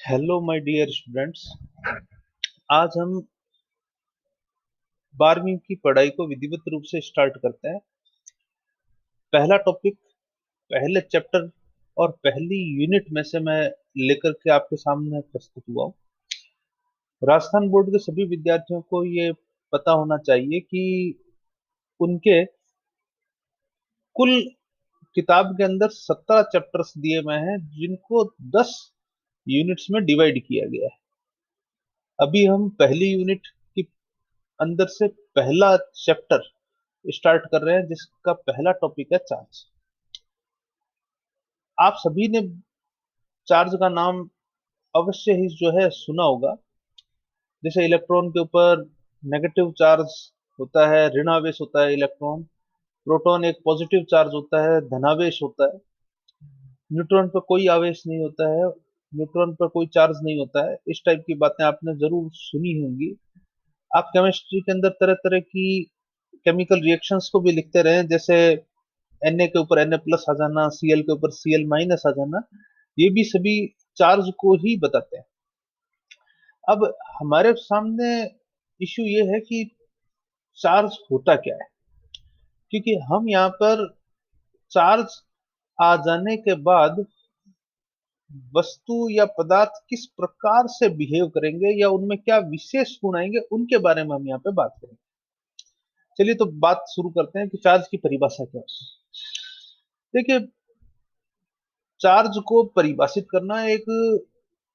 Hello my dear students. आज हम 12वीं की पढ़ाई को विधिवत रूप से स्टार्ट करते हैं। पहला टॉपिक, पहले चैप्टर और पहली यूनिट में से मैं लेकर के आपके सामने प्रस्तुत हुआ हूँ। राजस्थान बोर्ड के सभी विद्यार्थियों को ये पता होना चाहिए कि उनके कुल किताब के अंदर 17 चैप्टर्स दिए हुए हैं, जिनको 10 यूनिट्स में डिवाइड किया गया है। अभी हम पहली यूनिट की अंदर से पहला चैप्टर स्टार्ट कर रहे हैं, जिसका पहला टॉपिक है चार्ज। आप सभी ने चार्ज का नाम अवश्य ही जो है सुना होगा। जैसे इलेक्ट्रॉन के ऊपर नेगेटिव चार्ज होता है, ऋणावेश होता है इलेक्ट्रॉन। प्रोटॉन एक पॉजिटिव चार्ज होता है, धनावेश होता है। न्यूट्रॉन पर कोई आवेश नहीं होता है, न्यूट्रॉन पर कोई चार्ज नहीं होता है। इस टाइप की बातें आपने जरूर सुनी होंगी। आप केमिस्ट्री के अंदर तरह तरह की केमिकल रिएक्शंस को भी लिखते रहे, जैसे Na के ऊपर Na प्लस आ जाना, Cl के ऊपर Cl माइनस आ जाना। ये भी सभी चार्ज को ही बताते हैं। अब हमारे सामने इश्यू ये है कि चार्ज होता क्या है, क्योंकि हम यहाँ पर चार्ज आ जाने के बाद वस्तु या पदार्थ किस प्रकार से बिहेव करेंगे या उनमें क्या विशेष गुण आएंगे, उनके बारे में हम यहाँ पे बात करेंगे। चलिए तो बात शुरू करते हैं कि चार्ज की परिभाषा क्या है। देखिए, चार्ज को परिभाषित करना एक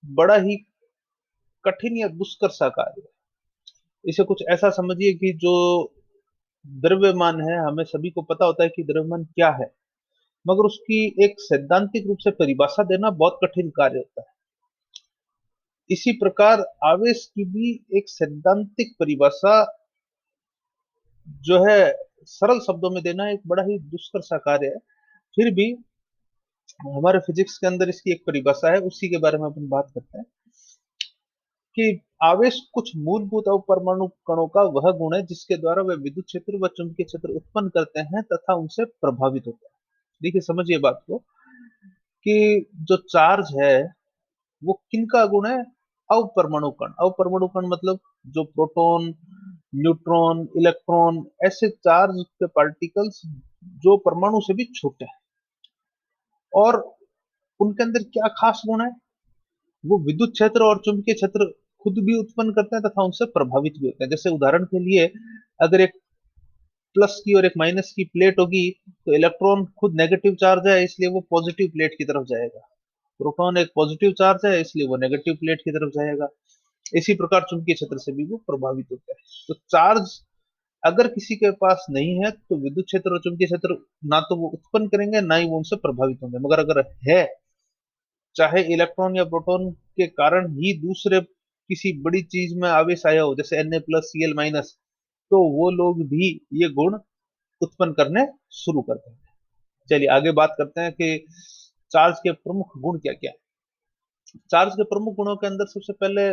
बड़ा ही कठिन या दुष्कर सा कार्य है। इसे कुछ ऐसा समझिए कि जो द्रव्यमान है, हमें सभी को पता होता है कि द्रव्यमान क्या है, मगर उसकी एक सैद्धांतिक रूप से परिभाषा देना बहुत कठिन कार्य होता है। इसी प्रकार आवेश की भी एक सैद्धांतिक परिभाषा जो है सरल शब्दों में देना एक बड़ा ही दुष्कर सा कार्य है। फिर भी हमारे फिजिक्स के अंदर इसकी एक परिभाषा है, उसी के बारे में अपन बात करते हैं कि आवेश कुछ मूलभूत अपरमाणु कणों का वह गुण है जिसके द्वारा वे विद्युत क्षेत्र व चुंबकीय क्षेत्र उत्पन्न करते हैं तथा उनसे प्रभावित होते हैं। देखिए, समझिए बात को कि जो चार्ज है वो किनका गुण है? अपरमाणु कण। अपरमाणु कण मतलब जो प्रोटॉन, न्यूट्रॉन, इलेक्ट्रॉन, ऐसे चार्ज के पार्टिकल्स जो परमाणु से भी छोटे हैं। और उनके अंदर क्या खास गुण है? वो विद्युत क्षेत्र और चुंबकीय क्षेत्र खुद भी उत्पन्न करते हैं तथा उनसे प्रभावित भी होते हैं। जैसे उदाहरण के लिए, अगर एक प्लस की और एक माइनस की प्लेट होगी, तो इलेक्ट्रॉन खुद नेगेटिव चार्ज है, इसलिए वो पॉजिटिव प्लेट की तरफ जाएगा। प्रोटॉन एक पॉजिटिव चार्ज है, इसलिए वो नेगेटिव प्लेट की तरफ जाएगा। इसी प्रकार चुंबकीय क्षेत्र से भी वो प्रभावित होता है। तो चार्ज अगर किसी के पास नहीं है, तो विद्युत क्षेत्र और चुंबकीय क्षेत्र ना तो वो उत्पन्न करेंगे, ना ही वो उनसे प्रभावित होंगे। मगर अगर है, चाहे इलेक्ट्रॉन या प्रोटॉन के कारण ही दूसरे किसी बड़ी चीज में आवेश आया हो, जैसे Na प्लस Cl माइनस, तो वो लोग भी ये गुण उत्पन्न करने शुरू करते हैं। चलिए आगे बात करते हैं कि चार्ज के प्रमुख गुण क्या क्या है। चार्ज के प्रमुख गुणों के अंदर सबसे पहले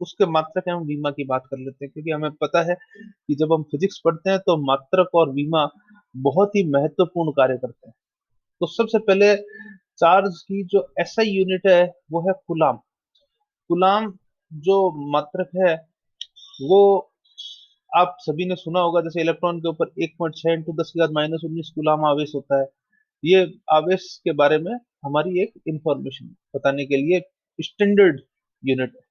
उसके मात्रक एवं विमा की बात कर लेते हैं, क्योंकि हमें पता है कि जब हम फिजिक्स पढ़ते हैं तो मात्रक और विमा बहुत ही महत्वपूर्ण कार्य करते हैं। तो सबसे पहले चार्ज की जो एसआई यूनिट है वो है कूलाम। कूलाम जो मात्रक है वो आप सभी ने सुना होगा। जैसे इलेक्ट्रॉन के ऊपर 1.6 इंटू 10 की घात -19 कूलाम आवेश होता है। ये आवेश के बारे में हमारी एक इंफॉर्मेशन बताने के लिए स्टैंडर्ड यूनिट है।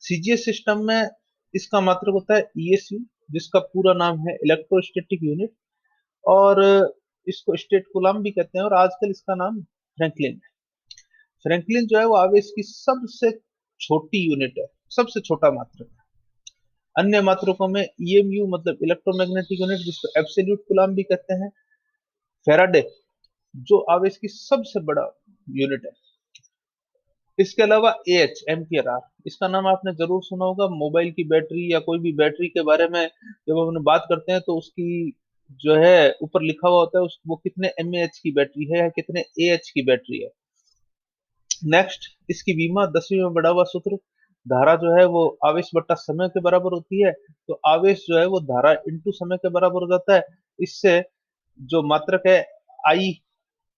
सीजीएस सिस्टम में इसका मात्रक होता है ईएसयू, जिसका पूरा नाम है इलेक्ट्रोस्टैटिक यूनिट। और इसको स्टेट कूलाम भी कहते हैं, और आजकल इसका नाम फ्रैंकलिन है। फ्रैंकलिन जो है वो आवेश की सबसे छोटी यूनिट है, सबसे छोटा मात्रक है। अन्य मात्रकों में ईएमयू मतलब इलेक्ट्रोमैग्नेटिक यूनिट, जिसको एब्सोल्यूट कूलाम भी कहते हैं। फेराडे जो आवेश की सबसे बड़ा यूनिट है। इसके अलावा एच एम्पियर आर, इसका नाम आपने जरूर सुना होगा। मोबाइल की बैटरी या कोई भी बैटरी के बारे में जब हम बात करते हैं तो उसकी जो है ऊपर लिखा हुआ होता है वो कितने एमएएच की बैटरी है या कितने एएच की बैटरी है। नेक्स्ट, इसकी विमा 10वीं में बढ़ा हुआ सूत्र। धारा जो है वो आवेश बट्टा समय के बराबर होती है, तो आवेश जो है वो धारा इंटू समय के बराबर हो जाता है। इससे जो मात्रक है आई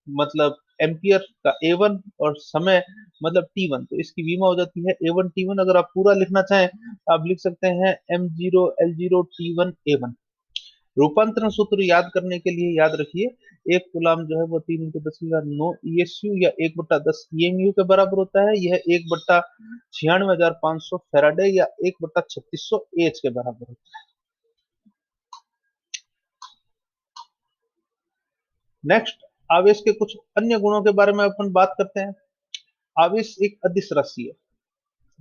मतलब एम्पियर का A1 और समय मतलब T1, तो इसकी विमा हो जाती है A1 T1। अगर आप पूरा लिखना चाहें आप लिख सकते हैं M0 L0 T1 A1। रूपांतरण सूत्र याद करने के लिए याद रखिए, एक कूलाम जो है वो 3 × 10⁻9 ESU या 1/10 EMU के बराबर होता है। यह 1/96,500 फैराडे या 1/3600 एच के बराबर होता है। नेक्स्ट, आवेश के कुछ अन्य गुणों के बारे में अपन बात करते हैं। आवेश एक अदिश राशि है,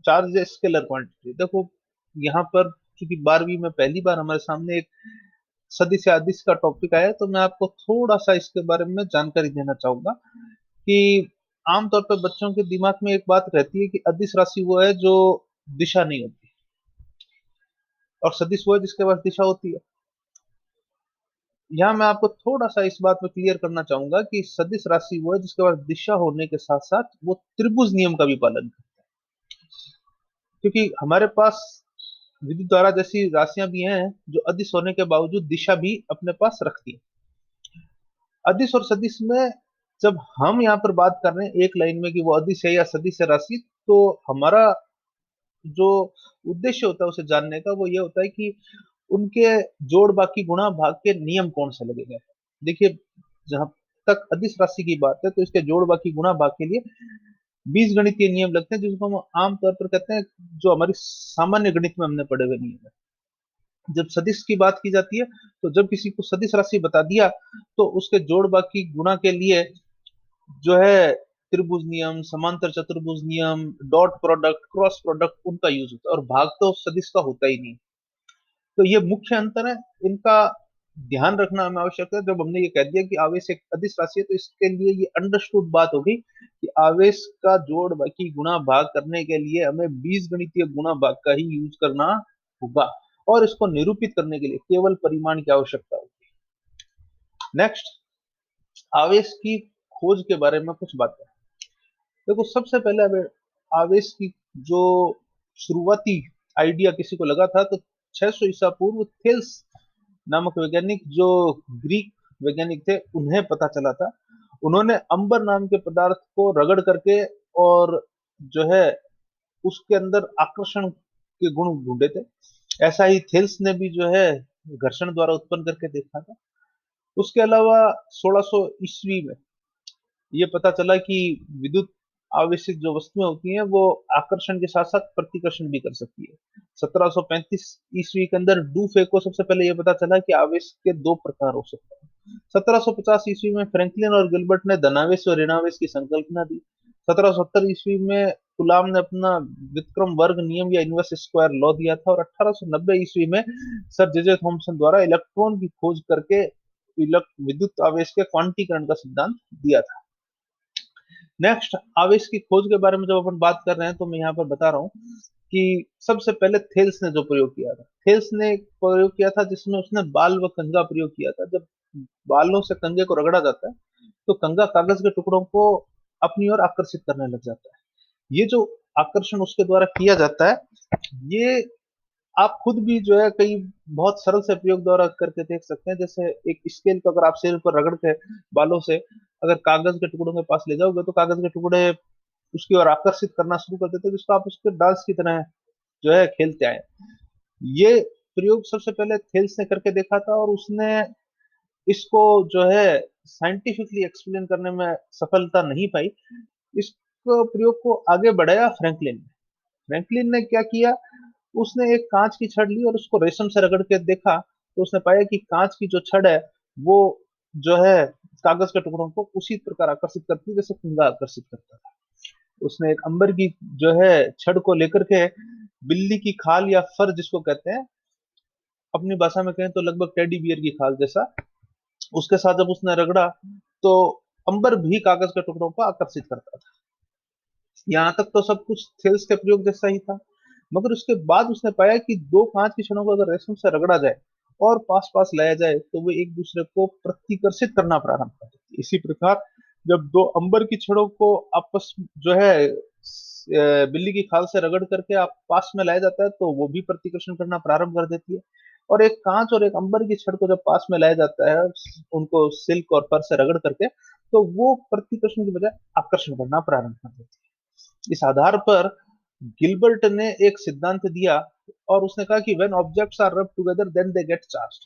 चार्ज है स्केलर क्वांटिटी। देखो यहाँ पर क्योंकि 12वीं में पहली बार हमारे सामने एक सदिश या अदिश का टॉपिक आया, तो मैं आपको थोड़ा सा इसके बारे में जानकारी देना चाहूंगा कि आमतौर पर बच्चों के दिमाग में एक बात रहती है कि अदिश राशि वो है जो दिशा नहीं होती, और सदिश वो है जिसके पास दिशा होती है। यहाँ मैं आपको थोड़ा सा इस बात में क्लियर करना चाहूंगा कि सदिश राशि वो है जिसके पास दिशा होने के साथ साथ वो त्रिभुज नियम का भी पालन करता है। क्योंकि हमारे पास विद्युत धारा जैसी राशियां भी हैं जो अदिश होने के बावजूद दिशा भी अपने पास रखती है। अदिश और सदिश में जब हम यहाँ पर बात कर रहे हैं एक लाइन में कि वो अदिश है या सदिश है राशि, तो हमारा जो उद्देश्य होता है उसे जानने का वो ये होता है कि उनके जोड़ बाकी गुणा भाग के नियम कौन से लगेंगे। देखिए, जहां तक अदिश राशि की बात है तो इसके जोड़ बाकी गुणा भाग के लिए बीज गणितीय नियम लगते हैं, जिसको हम आमतौर पर कहते हैं, जो हमारी सामान्य गणित में हमने पढ़े हुए नियम है। जब सदिश की बात की जाती है तो जब किसी को सदिश राशि बता दिया तो उसके जोड़ बाकी गुणा के लिए जो है त्रिभुज नियम, समांतर चतुर्भुज नियम, डॉट प्रोडक्ट, क्रॉस प्रोडक्ट, उनका यूज होता है, और भाग तो सदिश का होता ही नहीं। तो ये मुख्य अंतर है, इनका ध्यान रखना हमें आवश्यक है। जब हमने ये कह दिया कि आवेश एक अदिश राशि है तो इसके लिए ये अंडरस्टूड बात होगी कि आवेश का जोड़ बाकी गुणा भाग करने के लिए हमें बीजगणितीय गुणा भाग का ही यूज करना होगा, और इसको निरूपित करने के लिए केवल परिमाण की आवश्यकता होगी। नेक्स्ट, आवेश की खोज के बारे में कुछ बातें। देखो, सबसे पहले हमें आवेश की जो शुरुआती आइडिया किसी को लगा था तो 600 ईसा पूर्व थेल्स नामक वैज्ञानिक, जो ग्रीक वैज्ञानिक थे, उन्हें पता चला था। उन्होंने अंबर नाम के पदार्थ को रगड़ करके और जो है उसके अंदर आकर्षण के गुण ढूंढे थे। ऐसा ही थेल्स ने भी जो है घर्षण द्वारा उत्पन्न करके देखा था। उसके अलावा 1600 ईस्वी में ये पता चला कि विद्युत आवेशित जो वस्तुएं होती हैं वो आकर्षण के साथ साथ प्रतिकर्षण भी कर सकती है। 1735 ईस्वी के अंदर डूफे को सबसे पहले ये पता चला कि आवेश के दो प्रकार हो सकते हैं। 1750 ईस्वी में फ्रैंकलिन और गिलबर्ट ने धनावेश और ऋणावेश की संकल्पना दी। 1770 ईस्वी में कूलाम ने अपना व्युत्क्रम वर्ग नियम या इनवर्स स्क्वायर लॉ दिया था, और 1890 ईस्वी में सर जे थॉमसन द्वारा इलेक्ट्रॉन की खोज करके विद्युत आवेश के क्वांटीकरण का सिद्धांत दिया था। नेक्स्ट, आवेश की खोज के बारे में जब अपन बात कर रहे हैं तो मैं यहाँ पर बता रहा हूँ कि सबसे पहले थेल्स ने जो प्रयोग किया था, थेल्स ने एक प्रयोग किया था जिसमें उसने बाल व कंघा प्रयोग किया था। जब बालों से कंघे को रगड़ा जाता है तो कंघा कागज के टुकड़ों को अपनी ओर आकर्षित करने लग जाता है। ये जो आकर्षण उसके द्वारा किया जाता है, ये आप खुद भी जो है कई बहुत सरल से प्रयोग द्वारा करके देख सकते हैं। जैसे एक स्केल को अगर आप सिर पर रगड़ के बालों से अगर कागज के टुकड़ों के पास ले जाओगे तो कागज के टुकड़े उसकी ओर आकर्षित करना शुरू कर देते हैं, जिसको आप उसके डांस की तरह जो है खेलते आए। ये प्रयोग सबसे पहले थेल्स ने करके देखा था, और उसने इसको जो है साइंटिफिकली एक्सप्लेन करने में सफलता नहीं पाई। इस प्रयोग को आगे बढ़ाया फ्रैंकलिन ने। फ्रैंकलिन ने क्या किया, उसने एक कांच की छड़ ली और उसको रेशम से रगड़ के देखा, तो उसने पाया कि कांच की जो छड़ है वो जो है कागज के टुकड़ों को उसी प्रकार आकर्षित करती है जैसे कंघा आकर्षित करता था। उसने एक अंबर की जो है छड़ को लेकर के बिल्ली की खाल या फर जिसको कहते हैं, अपनी भाषा में कहें तो लगभग टेडी बियर की खाल जैसा, उसके साथ जब उसने रगड़ा तो अंबर भी कागज के टुकड़ों को आकर्षित करता था। यहाँ तक तो सब कुछ थेल्स के प्रयोग जैसा ही था, मगर उसके बाद उसने पाया कि दो कांच की छड़ों को अगर रेशम से रगड़ा जाए और पास पास लाया जाए तो वे एक दूसरे को प्रतिकर्षित करना प्रारंभ कर देती है। इसी प्रकार जब दो अंबर की छड़ों को आपस जो है बिल्ली की खाल से रगड़ करके आप पास में लाया जाता है तो वो भी प्रतिकर्षण करना प्रारंभ कर देती है। और एक कांच और एक अंबर की छड़ को जब पास में लाया जाता है उनको सिल्क और फर से रगड़ करके, तो वो प्रतिकर्षण की बजाय आकर्षण करना प्रारंभ कर देती है। इस आधार पर गिलबर्ट ने एक सिद्धांत दिया और उसने कहा कि when objects are rub together then they get charge.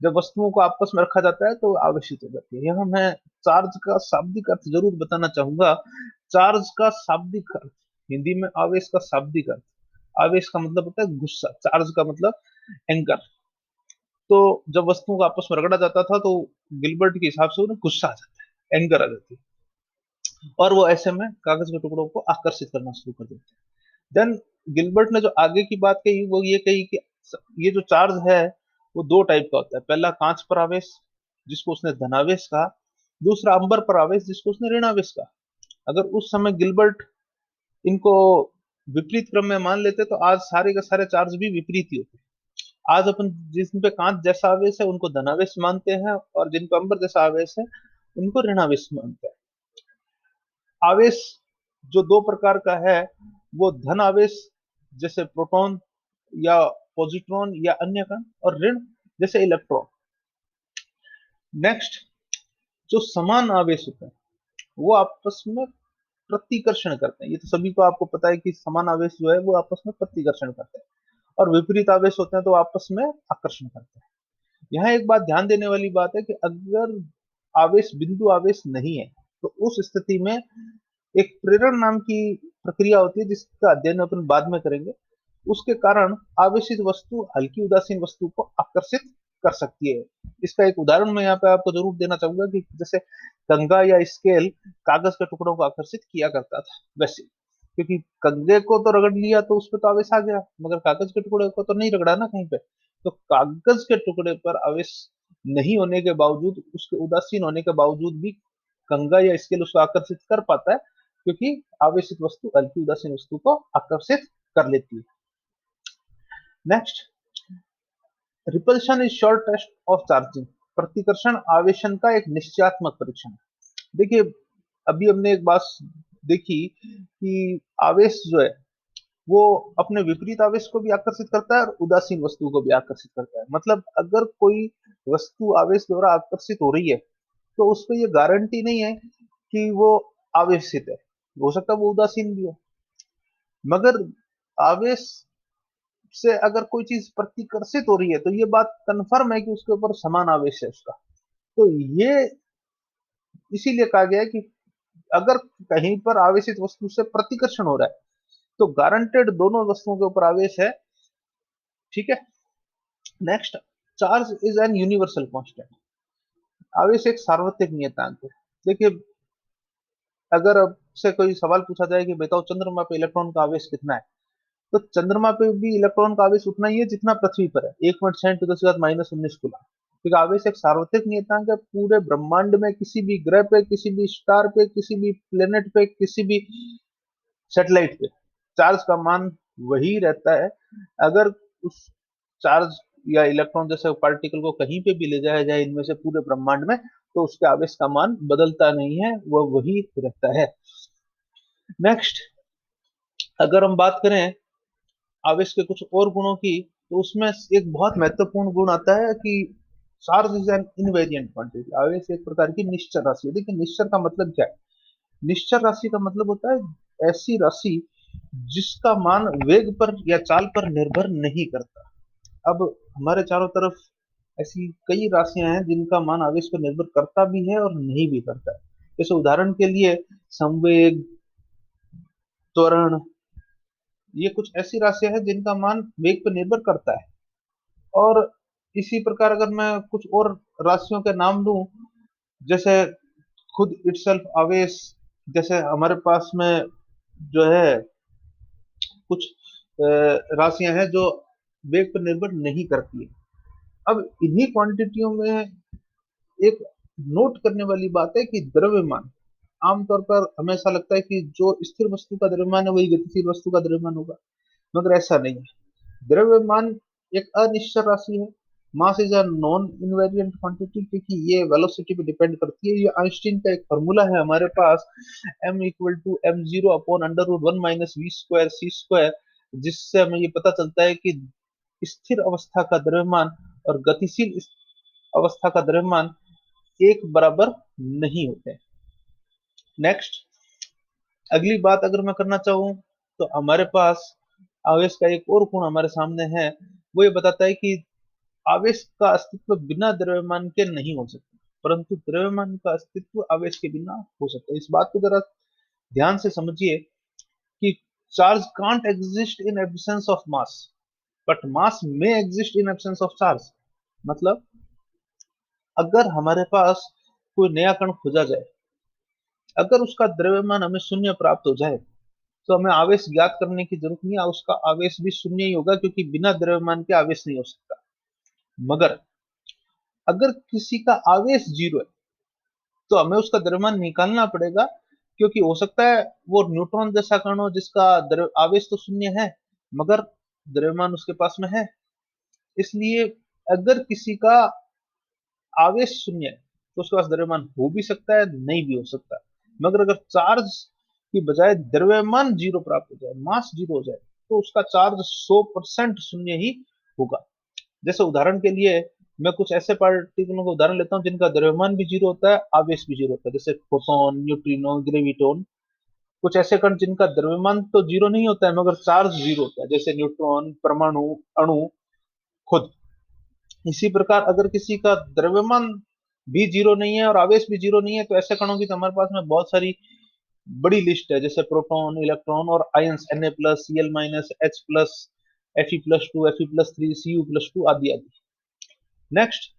जब वस्तुओं को आपस में रखा जाता है तो आवेशित हो जाती है। यहाँ मैं चार्ज का शाब्दिक अर्थ जरूर बताना चाहूंगा। चार्ज का शाब्दिक अर्थ, हिंदी में आवेश का शाब्दिक अर्थ, आवेश का मतलब होता है गुस्सा, चार्ज का मतलब एंगर। तो जब वस्तुओं को आपस में रगड़ा जाता था तो गिलबर्ट के हिसाब से उन्हें गुस्सा आ जाता है, एंगर आ जाती है, और वो ऐसे में कागज के टुकड़ों को आकर्षित करना शुरू कर देते हैं। देन गिलबर्ट ने जो आगे की बात कही वो ये कही कि ये जो चार्ज है वो दो टाइप का होता है। पहला कांच पर आवेश जिसको उसने धनावेश कहा, दूसरा अंबर पर आवेश जिसको उसने ऋणावेश कहा। अगर उस समय गिलबर्ट इनको विपरीत क्रम में मान लेते तो आज सारे के सारे चार्ज भी विपरीत ही होते। आज अपन जिन पे कांच जैसा आवेश है उनको धनावेश मानते हैं और जिनको अंबर जैसा आवेश है उनको ऋणावेश मानते हैं। आवेश जो दो प्रकार का है वो धन आवेश जैसे प्रोटॉन या पॉजिट्रॉन या अन्य कण, और ऋण जैसे इलेक्ट्रॉन। नेक्स्ट, जो समान आवेश होते हैं वो आपस में प्रतिकर्षण करते हैं। ये तो सभी को आपको पता है कि समान आवेश जो है वो आपस में प्रतिकर्षण करते हैं, और विपरीत आवेश होते हैं तो आपस में आकर्षण करते हैं। यहाँ एक बात ध्यान देने वाली बात है कि अगर आवेश बिंदु आवेश नहीं है तो उस स्थिति में एक प्रेरण नाम की प्रक्रिया होती है जिसका अध्ययन अपन बाद में करेंगे। उसके कारण आवेशित वस्तु हल्की उदासीन वस्तु को आकर्षित कर सकती है। इसका एक उदाहरण मैं यहाँ पे आपको जरूर देना चाहूंगा कि जैसे कंघा या स्केल कागज के टुकड़ों को आकर्षित किया करता था, वैसे क्योंकि कंघे को तो रगड़ लिया तो उस पर तो आवेश आ गया, मगर कागज के टुकड़े को तो नहीं रगड़ा ना कहीं पे। तो कागज के टुकड़े पर आवेश नहीं होने के बावजूद, उसके उदासीन होने के बावजूद भी कंघा या स्केल उसको आकर्षित कर पाता है, क्योंकि आवेशित वस्तु हल्की उदासीन वस्तु को आकर्षित कर लेती है। Next, repulsion is short test of charging. प्रतिकर्षण आवेशन का एक निश्चयात्मक परीक्षण है। देखिए, अभी हमने एक बात देखी कि आवेश जो है वो अपने विपरीत आवेश को भी आकर्षित करता है और उदासीन वस्तु को भी आकर्षित करता है। मतलब अगर कोई वस्तु आवेश द्वारा आकर्षित हो रही है तो उस पर ये गारंटी नहीं है कि वो आवेशित है, हो सकता है वो उदासीन भी हो। मगर आवेश से अगर कोई चीज प्रतिकर्षित हो रही है तो ये बात कंफर्म है कि उसके ऊपर समान आवेश है उसका। तो ये इसीलिए कहा गया है कि अगर कहीं पर आवेशित वस्तु से प्रतिकर्षण हो रहा है तो गारंटेड दोनों वस्तुओं के ऊपर आवेश है। ठीक है। Next, charge is an universal constant. आवेश एक सार्वत्रिक नियतांक है। देखिए, अगर अब से कोई सवाल पूछा जाए कि बताओ चंद्रमा पे इलेक्ट्रॉन का आवेश कितना है, तो चंद्रमा पे भी इलेक्ट्रॉन का आवेश उतना ही है जितना पृथ्वी पर है, 1.10 टू द 19 कूलम। क्योंकि आवेश एक सार्वत्रिक नियतांक है। पूरे ब्रह्मांड में किसी भी ग्रह पे, किसी भी स्टार पे, किसी भी प्लेनेट पे, किसी भी सैटेलाइट पे चार्ज का मान वही रहता है। अगर उस चार्ज या इलेक्ट्रॉन जैसे पार्टिकल को कहीं पे भी ले जाया जाए इनमें से पूरे ब्रह्मांड में, तो उसके आवेश का मान बदलता नहीं है, वह वही रहता है। नेक्स्ट, अगर हम बात करें आवेश के कुछ और गुणों की, तो उसमें एक बहुत महत्वपूर्ण गुण आता है कि charge is an invariant quantity. आवेश एक प्रकार की निश्चर राशि है। देखिए, निश्चर का मतलब क्या है? निश्चर राशि का मतलब होता है ऐसी राशि जिसका मान वेग पर या चाल पर निर्भर नहीं करता। अब हमारे चारों तरफ ऐसी कई राशियां हैं जिनका मान आवेश पर निर्भर करता भी है और नहीं भी करता है। जैसे उदाहरण के लिए संवेग, त्वरण, ये कुछ ऐसी राशियां हैं जिनका मान वेग पर निर्भर करता है। और इसी प्रकार अगर मैं कुछ और राशियों के नाम लूं, जैसे खुद इटसेल्फ आवेश, जैसे हमारे पास में जो है कुछ राशियां हैं जो वेग पर निर्भर नहीं करती है। अब इन्हीं क्वांटिटियों में एक नोट करने वाली बात है कि द्रव्यमान, आमतौर पर हमेशा लगता है कि जो स्थिर वस्तु का द्रव्यमान है वही गतिशील वस्तु का द्रव्यमान होगा, मगर ऐसा नहीं है। द्रव्यमान एक अनिश्चित राशि है। Mass is a non invariant quantity, क्योंकि ये वेलोसिटी पे डिपेंड करती है। ये आइंस्टीन का एक फॉर्मूला है हमारे पास, m equal to M zero upon under root one minus V square C square, जिससे हमें ये पता चलता है कि स्थिर अवस्था का द्रव्यमान और गतिशील अवस्था का द्रव्यमान एक बराबर नहीं होते। नेक्स्ट, अगली बात अगर मैं करना चाहूँ तो हमारे पास आवेश का एक और गुण हमारे सामने है। वो ये बताता है कि आवेश का अस्तित्व बिना द्रव्यमान के नहीं हो सकता, परंतु द्रव्यमान का अस्तित्व आवेश के बिना हो सकता है। इस बात को जरा ध्यान से समझिए कि charge can't exist in absence of mass, but mass may exist in absence of charge. मतलब अगर हमारे पास कोई नया कण खोजा जाए, अगर उसका द्रव्यमान हमें शून्य प्राप्त हो जाए, तो हमें आवेश ज्ञात करने की जरूरत नहीं है, उसका आवेश भी शून्य ही होगा, क्योंकि बिना द्रव्यमान के आवेश नहीं हो सकता। मगर अगर किसी का आवेश जीरो है, तो हमें उसका द्रव्यमान निकालना पड़ेगा, क्योंकि हो सकता है वो न्यूट्रॉन जैसा कण हो जिसका आवेश तो शून्य है, मगर द्रव्यमान उसके पास में है। इसलिए अगर किसी का आवेश शून्य है, तो उसके पास द्रव्यमान हो भी सकता है, नहीं भी हो सकता। मगर अगर चार्ज की बजाय द्रव्यमान जीरो प्राप्त हो जाए, मास जीरो हो जाए, तो उसका चार्ज 100% शून्य ही होगा। जैसे उदाहरण के लिए मैं कुछ ऐसे पार्टिकलों का उदाहरण लेता हूँ जिनका द्रव्यमान भी जीरो होता है, आवेश भी जीरो होता है, जैसे फोटोन, न्यूट्रिनो, ग्रेविटोन। कुछ ऐसे कण जिनका द्रव्यमान तो जीरो नहीं होता है, मगर चार्ज जीरो होता है, जैसे न्यूट्रॉन, परमाणु, अणु खुद। इसी प्रकार अगर किसी का द्रव्यमान भी जीरो नहीं है और आवेश भी जीरो नहीं है, तो ऐसे कणों की तो हमारे पास में बहुत सारी बड़ी लिस्ट है, जैसे प्रोटॉन, इलेक्ट्रॉन और ions, Na plus, Cl minus, H plus, Fe plus two, Fe plus three, Cu plus two, आदि आदि। नेक्स्ट,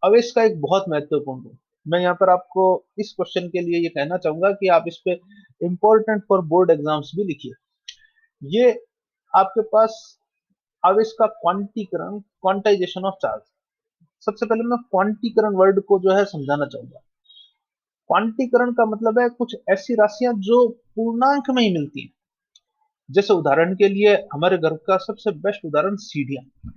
आवेश का एक बहुत महत्वपूर्ण गुण, मैं यहाँ पर आपको इस क्वेश्चन के लिए ये कहना चाहूंगा कि आप इस पे इंपॉर्टेंट फॉर बोर्ड एग्जाम्स भी लिखिए। ये आपके पास आवेश का क्वांटीकरण, क्वांटाइजेशन ऑफ चार्ज। सबसे पहले मैं क्वांटीकरण वर्ड को जो है समझाना चाहूंगा। क्वांटीकरण का मतलब है कुछ ऐसी राशियां जो पूर्णांक में ही मिलती हैं। जैसे उदाहरण के लिए हमारे घर का सबसे बेस्ट उदाहरण सीढ़ियां।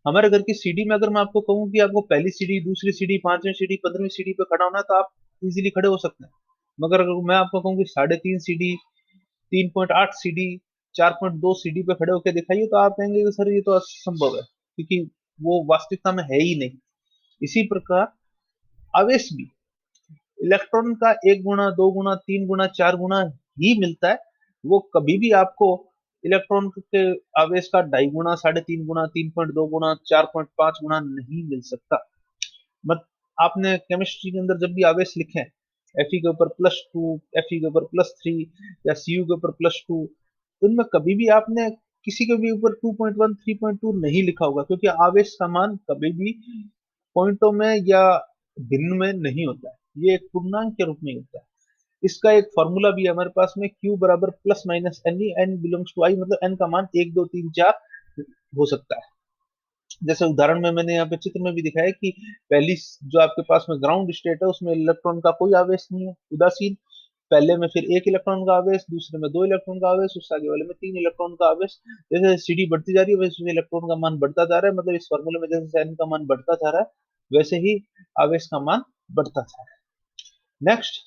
हमारे घर की सीढ़ी में अगर मैं आपको कहूँ कि आपको पहली सीढ़ी, दूसरी सीढ़ी, पांचवी सीढ़ी, 15वीं सीढ़ी पे खड़ा होना है, तो आप इजीली खड़े हो सकते हैं। मगर अगर मैं आपको कहूँ कि 3.5 सीढ़ी, 3.8 सीढ़ी, 4.2 सीढ़ी पे खड़े होकर दिखाइए, तो आप कहेंगे कि सर ये तो असंभव है, क्योंकि वो वास्तविकता में है ही नहीं। इसी प्रकार आवेश भी इलेक्ट्रॉन का 1 गुना, 2 गुना, 3 गुना, 4 गुना ही मिलता है। वो कभी भी आपको इलेक्ट्रॉन के आवेश का 2.5 गुना, 3.5 गुना, 3.2 गुना, 4.5 गुना नहीं मिल सकता। मत आपने केमिस्ट्री के अंदर जब भी आवेश लिखे, Fe के ऊपर +2, Fe के ऊपर +3 या Cu के ऊपर +2, उनमें कभी भी आपने किसी के भी ऊपर 2.1, 3.2 नहीं लिखा होगा, क्योंकि आवेश का मान कभी भी पॉइंटों में या भिन्न में नहीं होता है, ये एक पूर्णांक के रूप में होता है। इसका एक फॉर्मूला भी है हमारे पास में, Q बराबर plus minus n, n belongs to I, मतलब एन का मान 1, 2, 3, 4 हो सकता है। जैसे उदाहरण में मैंने यहाँ पे चित्र में भी दिखाया है कि पहली जो आपके पास में ग्राउंड स्टेट है, उसमें इलेक्ट्रॉन का कोई आवेश नहीं है, उदासीन। पहले में फिर 1 इलेक्ट्रॉन का आवेश, दूसरे में 2 इलेक्ट्रॉन का आवेश, उससे आगे वाले में 3 इलेक्ट्रॉन का आवेश। जैसे सीढ़ी बढ़ती जा रही है, वैसे इलेक्ट्रॉन का मान बढ़ता जा रहा है, मतलब इस फॉर्मूले में जैसे एन का मान बढ़ता जा रहा है, वैसे ही आवेश का मान बढ़ता जा रहा है। नेक्स्ट,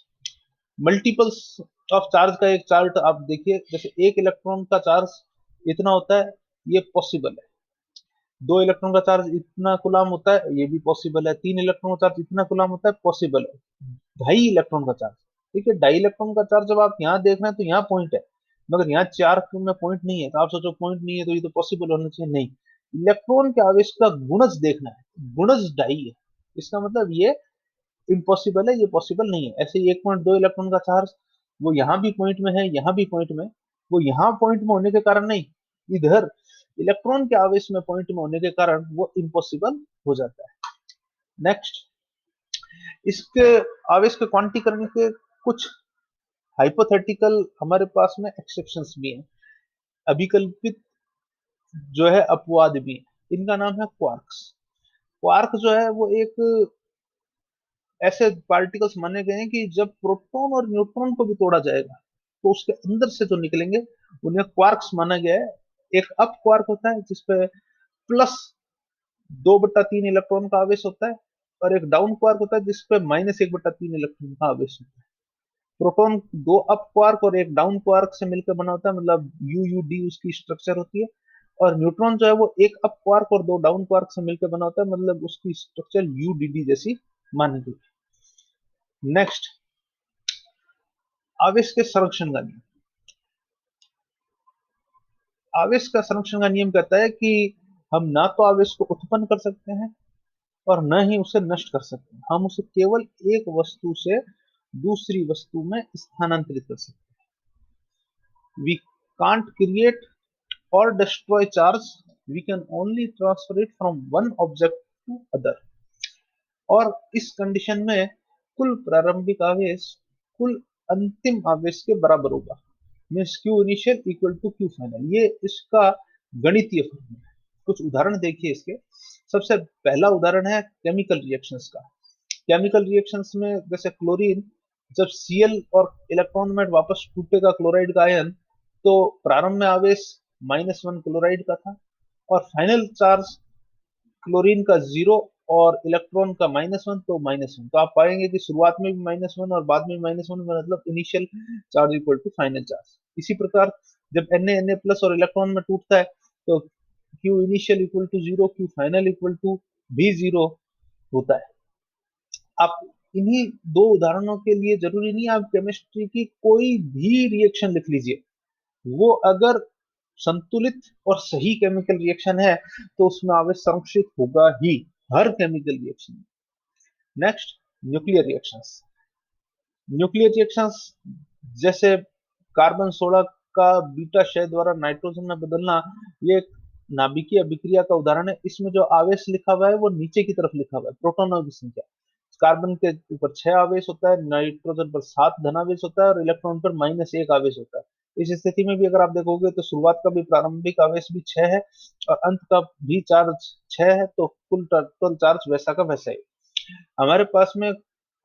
मल्टीपल्स ऑफ चार्ज का एक चार्ट आप देखिए। जैसे 1 इलेक्ट्रॉन का चार्ज इतना होता है, ये पॉसिबल है। 2 इलेक्ट्रॉन का चार्ज इतना कुलाम होता है, ये भी पॉसिबल है। 3 इलेक्ट्रॉन का चार्ज इतना कुलाम होता है, पॉसिबल है। 2.5 इलेक्ट्रॉन का चार्ज, ठीक है, 2.5 इलेक्ट्रॉन का चार्ज जब आप यहाँ देख रहे हैं तो यहाँ पॉइंट है, मगर यहाँ 4 में पॉइंट नहीं है, तो आप सोचो पॉइंट नहीं है तो ये तो पॉसिबल होना चाहिए, नहीं। इलेक्ट्रॉन के आवेश का गुणज देखना है, गुणज 2.5 है, इसका मतलब ये इम्पॉसिबल है, ये पॉसिबल नहीं है। ऐसे ही 1.2 इलेक्ट्रॉन का चार्ज, वो यहाँ भी पॉइंट में है, यहाँ भी पॉइंट में, वो यहाँ पॉइंट में होने के कारण नहीं, इधर इलेक्ट्रॉन के आवेश में पॉइंट में होने के कारण वो इम्पॉसिबल हो जाता है। नेक्स्ट, इसके आवेश के क्वांटीकरण के कुछ हाइपोथेटिकल हमारे पास में एक्सेप्शंस भी हैं, अभिकल्पित जो है अपवाद भी हैं। इनका नाम है क्वार्क्स। क्वार्क जो है वो एक ऐसे पार्टिकल्स माने गए हैं कि जब प्रोटॉन और न्यूट्रॉन को भी तोड़ा जाएगा, तो उसके अंदर से जो निकलेंगे उन्हें क्वार्क्स माना गया है। एक अप क्वार्क होता है जिसपे प्लस 2/3 इलेक्ट्रॉन का आवेश होता है, और एक डाउन क्वार्क होता है जिसपे -1/3 इलेक्ट्रॉन का आवेश होता है। प्रोटॉन दो अप क्वार्क और एक डाउन क्वार्क से मिलकर बना होता है, मतलब यूयूडी उसकी स्ट्रक्चर होती है। और न्यूट्रॉन जो है वो एक अप क्वार्क और दो डाउन क्वार्क से मिलकर बना होता है, मतलब उसकी स्ट्रक्चर यूडीडी जैसी मानी गई। नेक्स्ट, आवेश के संरक्षण का नियम। आवेश का संरक्षण का नियम कहता है कि हम ना तो आवेश को उत्पन्न कर सकते हैं और न ही उसे नष्ट कर सकते हैं, हम उसे केवल एक वस्तु से दूसरी वस्तु में स्थानांतरित कर सकते हैं। We can't create or destroy charge, we can only transfer it from one object to other। और इस कंडीशन में कुल प्रारंभिक आवेश कुल अंतिम आवेश के बराबर होगा, means Q initial equal to Q final. ये इसका गणितीय फॉर्मूला है। कुछ उदाहरण देखिए इसके। सबसे पहला उदाहरण है केमिकल रिएक्शंस का। केमिकल रिएक्शंस में जैसे क्लोरीन, जब Cl और इलेक्ट्रॉन में वापस टूटेगा क्लोराइड का आयन, तो प्रारंभ में आवेश -1 क्लोराइड का था, और फाइनल चार्ज क्लोरीन का 0 और इलेक्ट्रॉन का -1, तो -1। तो आप पाएंगे कि शुरुआत में भी -1 और बाद में -1, मतलब initial charge equal to final charge. इसी प्रकार जब Na प्लस और इलेक्ट्रॉन में टूटता है, तो Q initial equal to 0, Q final equal to भी 0 होता है। आप इन्हीं दो उदाहरणों के लिए जरूरी नहीं आप केमिस्ट्री की कोई भी रिएक्शन लिख लीजिए, वो अगर संतुलित और सही केमिकल रिएक्शन है तो उसमें आवेश संरक्षित होगा ही, हर केमिकल रिएक्शन में। Next, nuclear reactions. Nuclear reactions जैसे कार्बन 16 का बीटा क्षय द्वारा नाइट्रोजन में बदलना, ये एक नाभिकीय अभिक्रिया का उदाहरण है। इसमें जो आवेश लिखा हुआ है वो नीचे की तरफ लिखा हुआ है, प्रोटॉनों की संख्या। कार्बन के ऊपर 6 आवेश होता है, नाइट्रोजन पर 7 धनावेश होता है, और इलेक्ट्रॉन पर -1 आवेश होता है। इस स्थिति में भी अगर आप देखोगे तो शुरुआत का भी प्रारंभिक आवेश भी 6 है और अंत का भी चार्ज 6 है, तो कुल टोटल चार्ज वैसा का वैसा ही। हमारे पास में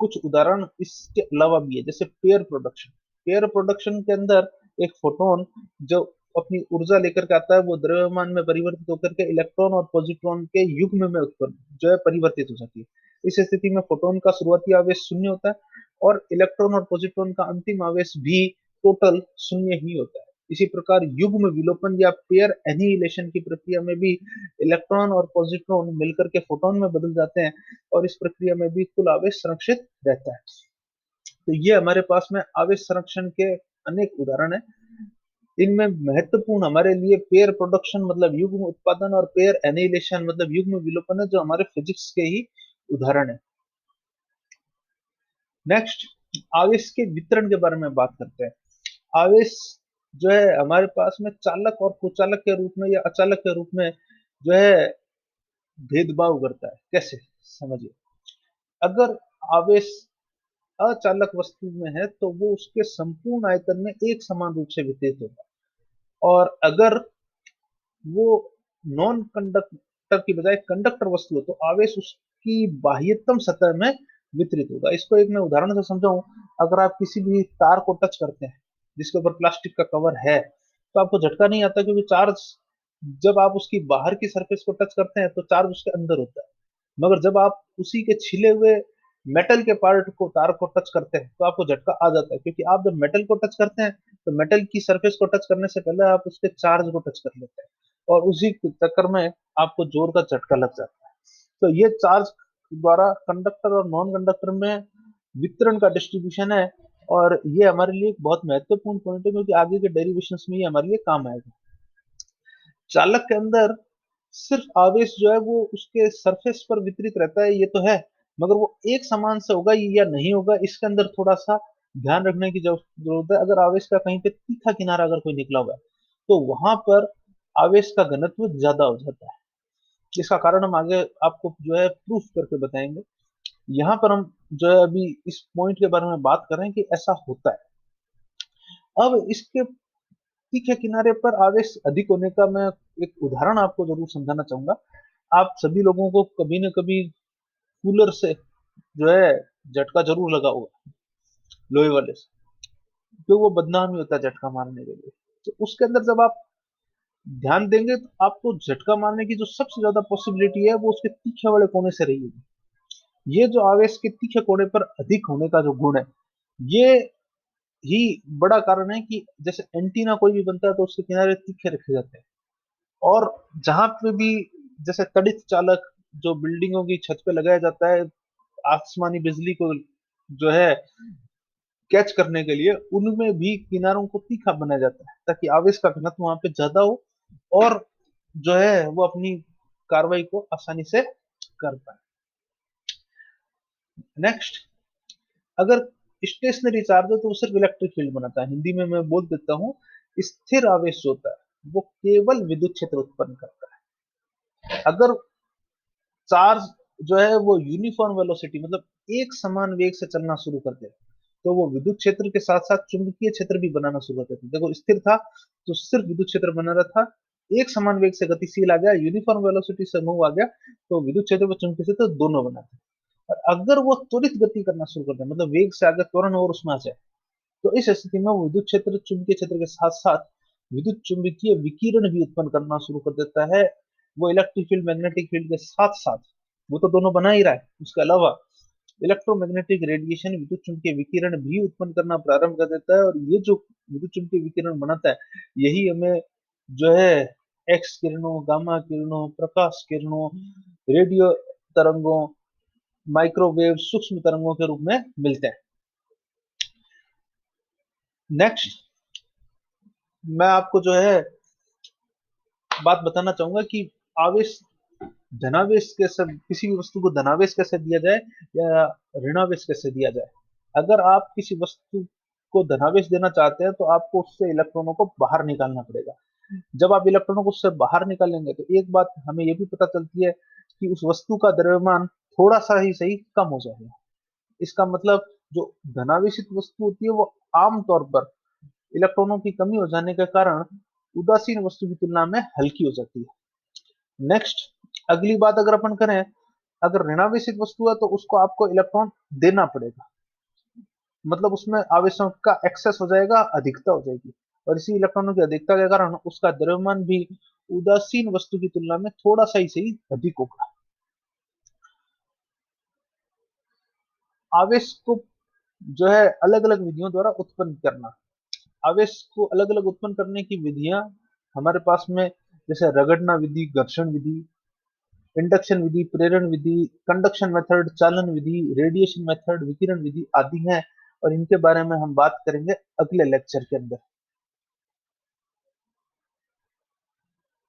कुछ उदाहरण इसके अलावा भी है, जैसे पेयर प्रोडक्शन। पेयर प्रोडक्शन के अंदर एक फोटोन जो अपनी ऊर्जा लेकर के आता है, वो द्रव्यमान में परिवर्तित होकर के इलेक्ट्रॉन और पॉजिट्रॉन के युग्म में उत्पन्न जो है परिवर्तित हो जाती है। इस स्थिति में फोटोन का शुरुआती आवेश शून्य होता है, और इलेक्ट्रॉन और पॉजिट्रॉन का अंतिम आवेश भी टोटल शून्य ही होता है। इसी प्रकार युग्म विलोपन या पेयर एनिहिलेशन की प्रक्रिया में भी इलेक्ट्रॉन और पॉजिट्रॉन मिलकर के फोटोन में बदल जाते हैं, और इस प्रक्रिया में भी कुल आवेश संरक्षित रहता है। तो ये हमारे पास में आवेश संरक्षण के अनेक उदाहरण है। इनमें महत्वपूर्ण हमारे लिए पेयर प्रोडक्शन मतलब युग्म उत्पादन, और पेयर एनिहिलेशन मतलब युग्म विलोपन है, जो हमारे फिजिक्स के ही उदाहरण है। नेक्स्ट, आवेश के वितरण के बारे में बात करते हैं। आवेश जो है हमारे पास में चालक और कुचालक के रूप में या अचालक के रूप में जो है भेदभाव करता है। कैसे, समझिए। अगर आवेश अचालक वस्तु में है तो वो उसके संपूर्ण आयतन में एक समान रूप से वितरित होगा, और अगर वो नॉन कंडक्टर की बजाय कंडक्टर वस्तु है तो आवेश उसकी बाह्यतम सतह में वितरित होगा। इसको एक मैं उदाहरण से समझाऊं। अगर आप किसी भी तार को टच करते हैं जिसके ऊपर प्लास्टिक का कवर है, तो आपको झटका नहीं आता, क्योंकि चार्ज जब आप उसकी बाहर की सरफेस को टच करते हैं तो चार्ज उसके अंदर होता है। मगर जब आप उसी के छिले हुए मेटल के पार्ट को, तार को टच करते हैं, तो आपको झटका आ जाता है, क्योंकि आप जब मेटल को टच करते हैं तो मेटल की सरफेस को टच करने से पहले आप उसके चार्ज को टच कर लेते हैं, और उसी चक्कर में आपको जोर का झटका लग जाता है। तो ये चार्ज द्वारा कंडक्टर और नॉन कंडक्टर में वितरण का डिस्ट्रीब्यूशन है, और ये हमारे लिए एक बहुत महत्वपूर्ण पॉइंट है, क्योंकि आगे के डेरिवेशंस में ये हमारे लिए काम आएगा। चालक के अंदर सिर्फ आवेश जो है वो उसके सरफेस पर वितरित रहता है, ये तो है, मगर वो एक समान से होगा या नहीं होगा, इसके अंदर थोड़ा सा ध्यान रखने की जरूरत है। अगर आवेश का कहीं पे तीखा किनारा अगर कोई निकला हुआ है, तो वहां पर आवेश का घनत्व ज्यादा हो जाता है। इसका कारण हम आगे आपको जो है प्रूफ करके बताएंगे। यहाँ पर हम जो है अभी इस पॉइंट के बारे में बात कर रहे हैं कि ऐसा होता है। अब इसके तीखे किनारे पर आवेश अधिक होने का मैं एक उदाहरण आपको जरूर समझाना चाहूंगा। आप सभी लोगों को कभी न कभी कूलर से जो है झटका जरूर लगा होगा, लोहे वाले से, तो वो बदनाम ही होता है झटका मारने के लिए। तो उसके अंदर जब आप ध्यान देंगे तो आपको झटका मारने की जो सबसे ज्यादा पॉसिबिलिटी है वो उसके तीखे वाले कोने से रही है। ये जो आवेश के तीखे कोने पर अधिक होने का जो गुण है, ये ही बड़ा कारण है कि जैसे एंटीना कोई भी बनता है तो उसके किनारे तीखे रखे जाते हैं। और जहां पे भी जैसे तड़ित चालक जो बिल्डिंगों की छत पे लगाया जाता है आसमानी बिजली को जो है कैच करने के लिए, उनमें भी किनारों को तीखा बनाया जाता है ताकि आवेश का घनत्व वहां पे ज्यादा हो और जो है वो अपनी कार्रवाई को आसानी से कर पाए। नेक्स्ट, अगर स्टेशनरी चार्ज है तो वो सिर्फ इलेक्ट्रिक फील्ड बनाता है। हिंदी में मैं बोल देता हूँ, स्थिर आवेश जो होता है वो केवल विद्युत क्षेत्र उत्पन्न करता है। अगर चार्ज जो है वो यूनिफॉर्म वेलोसिटी मतलब एक समान वेग से चलना शुरू कर दे तो वो विद्युत क्षेत्र के साथ साथ चुंबकीय क्षेत्र भी बनाना शुरू कर देते हैं। देखो स्थिर था तो सिर्फ विद्युत क्षेत्र बना रहा था, एक समान वेग से गतिशील आ गया, यूनिफॉर्म वेलोसिटी से मूव आ गया तो विद्युत क्षेत्र व चुंबकीय क्षेत्र दोनों बनाते हैं। और अगर वो त्वरित गति करना शुरू कर दे मतलब वेग से आगे त्वरण और उसमें आ जाए तो इस स्थिति में वो विद्युत क्षेत्र चुंबकीय क्षेत्र के साथ साथ विद्युत चुंबकीय विकिरण भी उत्पन्न करना शुरू कर देता है। वो इलेक्ट्रिक फील्ड मैग्नेटिक फील्ड के साथ साथ वो तो दोनों बना ही रहा है, उसके अलावा इलेक्ट्रोमैग्नेटिक रेडिएशन विद्युत चुंबकीय विकिरण भी उत्पन्न करना प्रारंभ कर देता है। और ये जो विद्युत चुंबकीय विकिरण बनाता है यही हमें जो है एक्स किरणों, गामा किरणों, प्रकाश किरणों, रेडियो तरंगों, माइक्रोवेव सूक्ष्म तरंगों के रूप में मिलते हैं। नेक्स्ट, मैं आपको जो है बात बताना चाहूंगा कि आवेश धनावेश कैसे, किसी भी वस्तु को धनावेश कैसे दिया जाए या ऋणावेश कैसे दिया जाए। अगर आप किसी वस्तु को धनावेश देना चाहते हैं तो आपको उससे इलेक्ट्रॉनों को बाहर निकालना पड़ेगा। जब आप इलेक्ट्रॉनों को उससे बाहर निकालेंगे तो एक बात हमें यह भी पता चलती है कि उस वस्तु का द्रव्यमान थोड़ा सा ही सही कम हो जाएगा। इसका मतलब जो धनावेशित वस्तु होती है वो आमतौर पर इलेक्ट्रॉनों की कमी हो जाने के कारण उदासीन वस्तु की तुलना में हल्की हो जाती है। नेक्स्ट, अगली बात अगर अपन करें, अगर ऋणावेशित वस्तु है तो उसको आपको इलेक्ट्रॉन देना पड़ेगा, मतलब उसमें आवेशों का एक्सेस हो जाएगा, अधिकता हो जाएगी। और इसी इलेक्ट्रॉनों की अधिकता के कारण उसका द्रव्यमान भी उदासीन वस्तु की तुलना में थोड़ा सा ही सही अधिक होगा। आवेश को जो है अलग अलग विधियों द्वारा उत्पन्न करना, आवेश को अलग अलग उत्पन्न करने की विधियां हमारे पास में जैसे रगड़ना विधि, घर्षण विधि, इंडक्शन विधि, प्रेरण विधि, कंडक्शन मेथड, चालन विधि, रेडिएशन मेथड, विकिरण विधि आदि हैं। और इनके बारे में हम बात करेंगे अगले लेक्चर के अंदर।